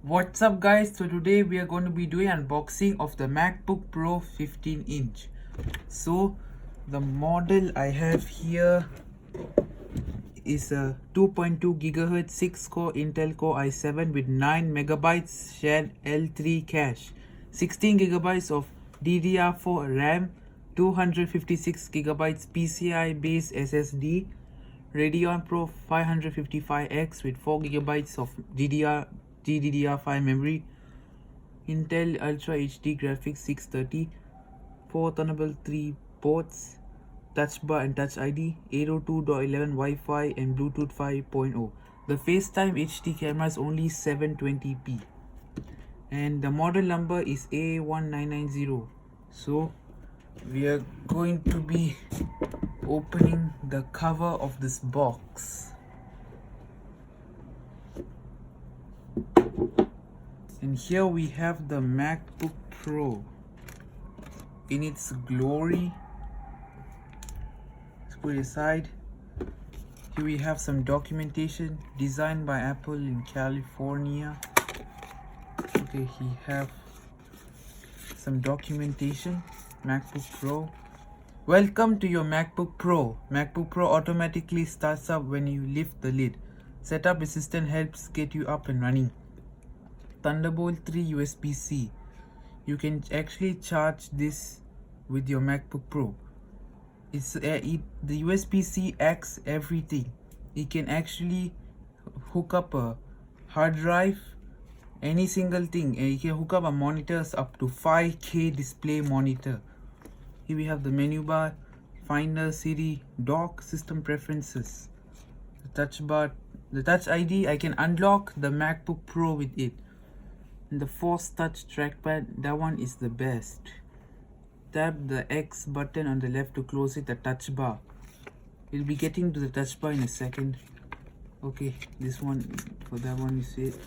What's up guys, so today we are going to be doing unboxing of the MacBook Pro 15 inch. So the model I have here is a 2.2 GHz 6 core Intel Core i7 with 9 megabytes shared L3 cache, 16 gigabytes of DDR4 RAM, 256 gigabytes PCI based SSD, Radeon Pro 555X with 4 gigabytes of GDDR5 memory, Intel Ultra HD graphics 630, 4 Thunderbolt 3 ports, touch bar and touch ID, 802.11 Wi-Fi and Bluetooth 5.0. The FaceTime HD camera is only 720p and the model number is A1990. So we are going to be opening the cover of this box. And here we have the MacBook Pro in its glory. Let's put it aside. Here we have some documentation designed by Apple in California. Okay, we have some documentation. MacBook Pro. Welcome to your MacBook Pro. MacBook Pro automatically starts up when you lift the lid. Setup assistant helps get you up and running. Thunderbolt 3 USB-C. You can actually charge this with your MacBook Pro. The USB-C acts everything. It can actually hook up a hard drive, any single thing, and you can hook up a monitors up to 5K display monitor. Here we have the menu bar, Finder, Siri, dock, system preferences, the touch bar, the touch ID. I can unlock the MacBook Pro with it. And the Force Touch trackpad, that one is the best. Tap the X button on the left to close it, the touch bar. We'll be getting to the touch bar in a second. Okay, this one, for that one you see it.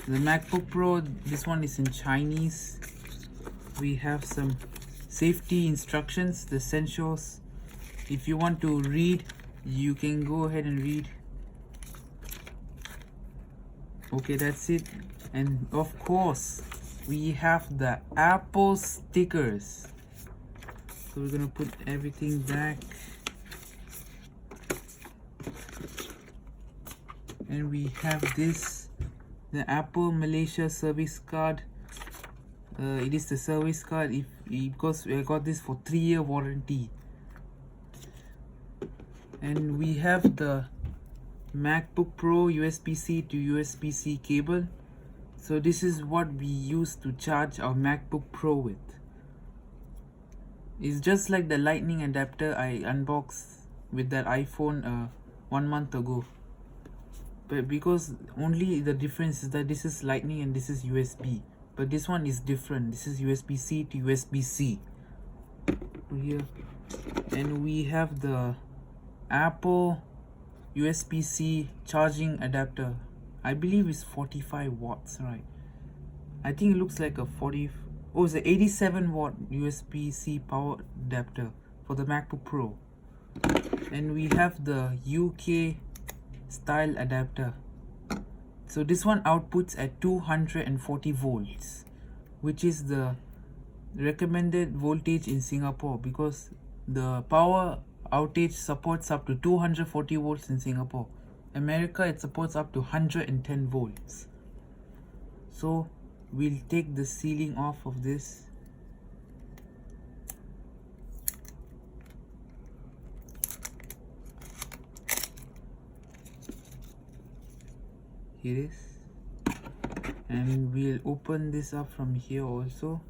The MacBook Pro, this one is in Chinese. We have some safety instructions, the essentials. If you want to read, you can go ahead and read. Okay, that's it. And of course we have the Apple stickers. So we're gonna put everything back, and we have this, the Apple Malaysia service card. It is the service card because I got this for 3-year warranty. And we have the MacBook Pro USB-C to USB-C cable. So this is what we use to charge our MacBook Pro with. It's just like the lightning adapter I unboxed with that iPhone 1 month ago. But because only the difference is that this is lightning and this is USB. But this one is different. This is USB-C to USB-C. Here. And we have the Apple USB-C charging adapter. I believe it's 45 watts, right? I think it looks like a 40. Oh, it's an 87 watt USB-C power adapter for the MacBook Pro. And we have the UK style adapter. So this one outputs at 240 volts, which is the recommended voltage in Singapore, because the power outage supports up to 240 volts in Singapore. America, it supports up to 110 volts. So we'll take the sealing off of this. Here it is. And we'll open this up from here also.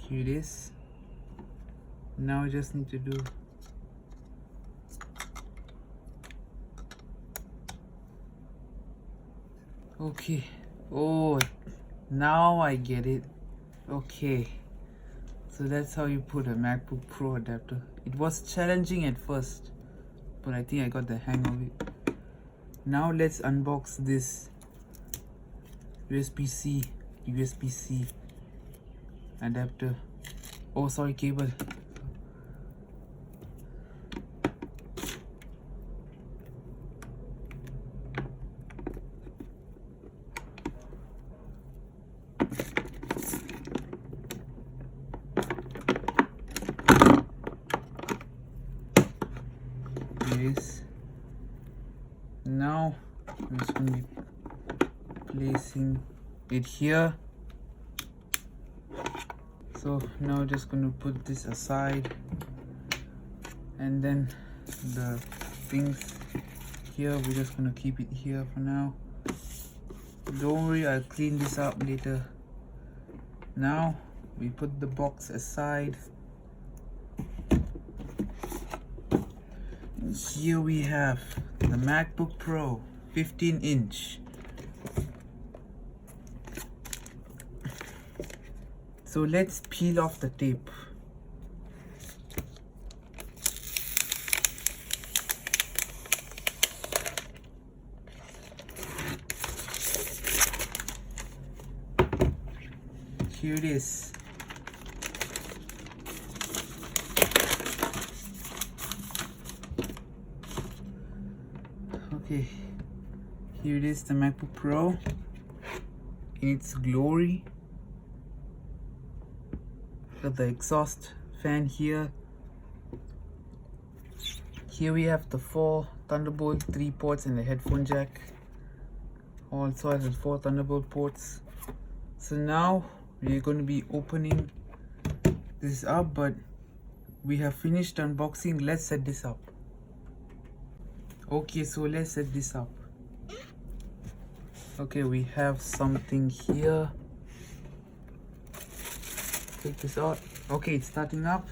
Here it is. Now I just need to do okay. Oh, now I get it. Okay, so that's how you put a MacBook Pro adapter. It was challenging at first, but I think I got the hang of it. Now let's unbox this USB-C adapter. Oh, sorry, cable. Yes. Now I'm just going to be placing it here. So now just going to put this aside, and then the things here, we're just going to keep it here for now. Don't worry, I'll clean this up later. Now we put the box aside. Here we have the MacBook Pro 15-inch. So let's peel off the tape. Here it is. Okay, here it is, the MacBook Pro in its glory. Got the exhaust fan here. Here we have the 4 Thunderbolt 3 ports and the headphone jack. Also has the 4 Thunderbolt ports. So now we're going to be opening this up, but we have finished unboxing. Let's set this up. Okay, so let's set this up. Okay, we have something here. Take this out. Okay, it's starting up.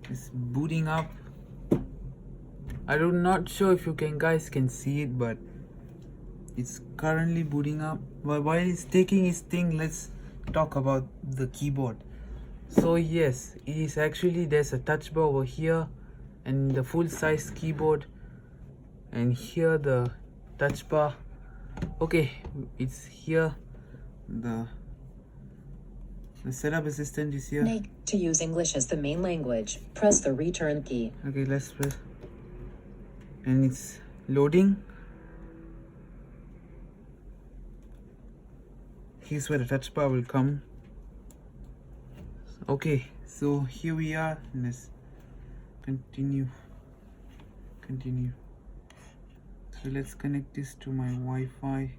It's booting up. I'm not sure if you guys can see it, but it's currently booting up. But while it's taking its thing, let's talk about the keyboard. So yes, it is actually, there's a touch bar over here and the full size keyboard, and here the touch bar. Okay, it's here. The setup assistant is here. To use English as the main language, press the return key. Okay, let's press. And it's loading. Here's where the touch bar will come. Okay, so here we are. Let's continue. So let's connect this to my Wi-Fi.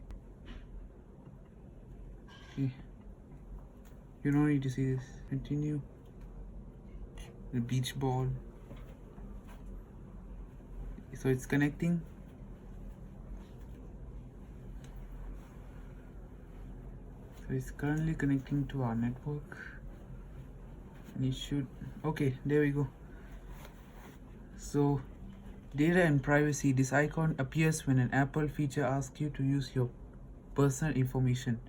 Okay. You don't need to see this. Continue. The beach ball. So it's connecting. So it's currently connecting to our network. And it should. Okay, there we go. So, data and privacy. This icon appears when an Apple feature asks you to use your personal information.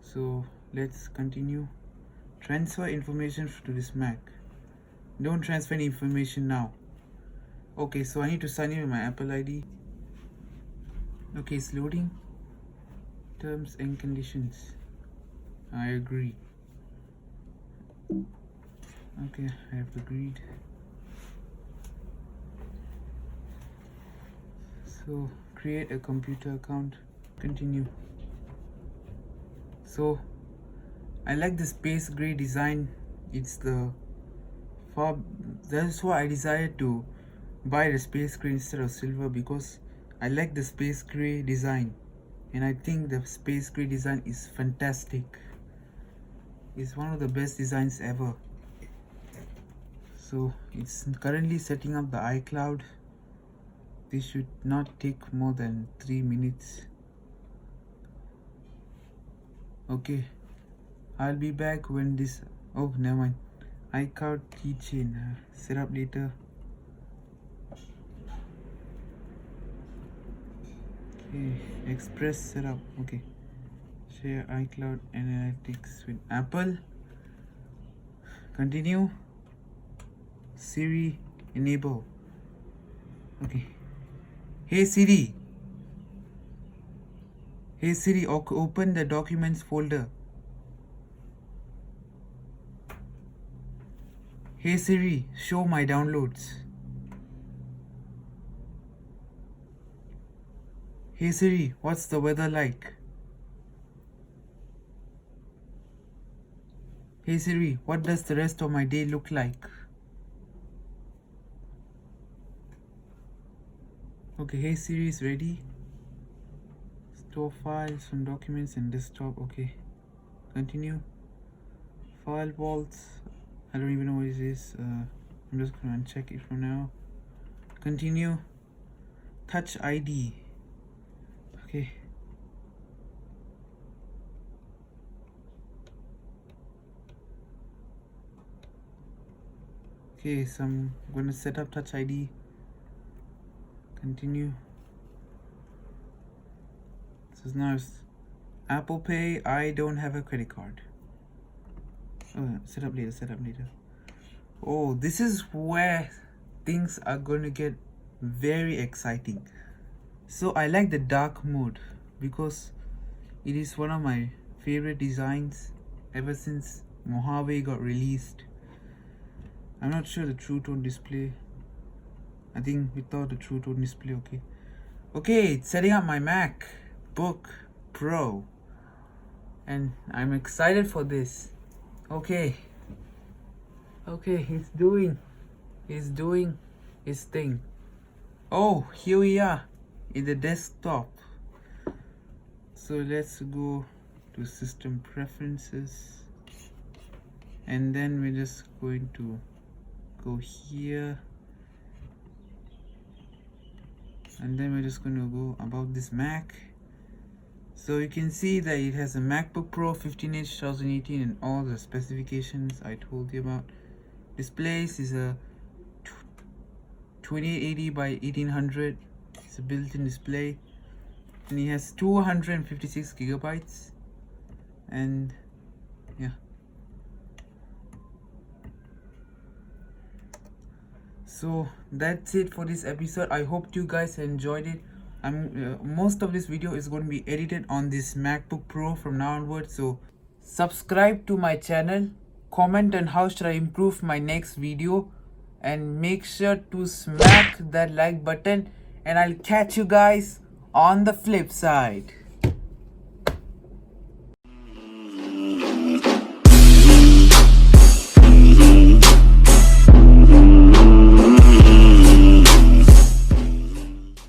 So let's continue. Transfer information to this Mac. Don't transfer any information now. Okay, so I need to sign in with my Apple ID. Okay, it's loading. Terms and conditions. I agree. Okay, I have agreed. So create a computer account. Continue. So I like the space gray design. It's the that's why I decided to buy the space gray instead of silver, because I like the space gray design, and I think the space gray design is fantastic. It's one of the best designs ever. So it's currently setting up the iCloud. This should not take more than 3 minutes. Okay, I'll be back when this. Oh, never mind. iCloud keychain. Set up later. Okay, express setup. Okay, share iCloud Analytics with Apple. Continue. Siri enable. Okay. Hey Siri. Hey Siri, open the documents folder. Hey Siri, show my downloads. Hey Siri, what's the weather like? Hey Siri, what does the rest of my day look like? Okay, Hey Siri is ready. Store files from documents and desktop. Okay, continue. File vaults. I don't even know what it is. I'm just gonna uncheck it for now. Continue. Touch ID. Okay. Okay, so I'm gonna set up Touch ID. Continue. So now it's Apple Pay. I don't have a credit card. Oh, set up later. Oh, this is where things are gonna get very exciting. So I like the dark mode because it is one of my favorite designs ever since Mojave got released. I'm not sure the True Tone display. I think without the True Tone display. Okay, it's setting up my MacBook Pro, and I'm excited for this. Okay, he's doing his thing. Oh, here we are in the desktop. So let's go to system preferences, and then we're just going to go here, and then we're just going to go about this Mac. So you can see that it has a MacBook Pro 15-inch 2018 and all the specifications I told you about. Displays is a 2880 by 1800. It's a built-in display, and it has 256 gigabytes. And yeah, so that's it for this episode. I hope you guys enjoyed it. Most of this video is going to be edited on this MacBook Pro from now onwards. So subscribe to my channel, comment on how should I improve my next video, and make sure to smack that like button, and I'll catch you guys on the flip side.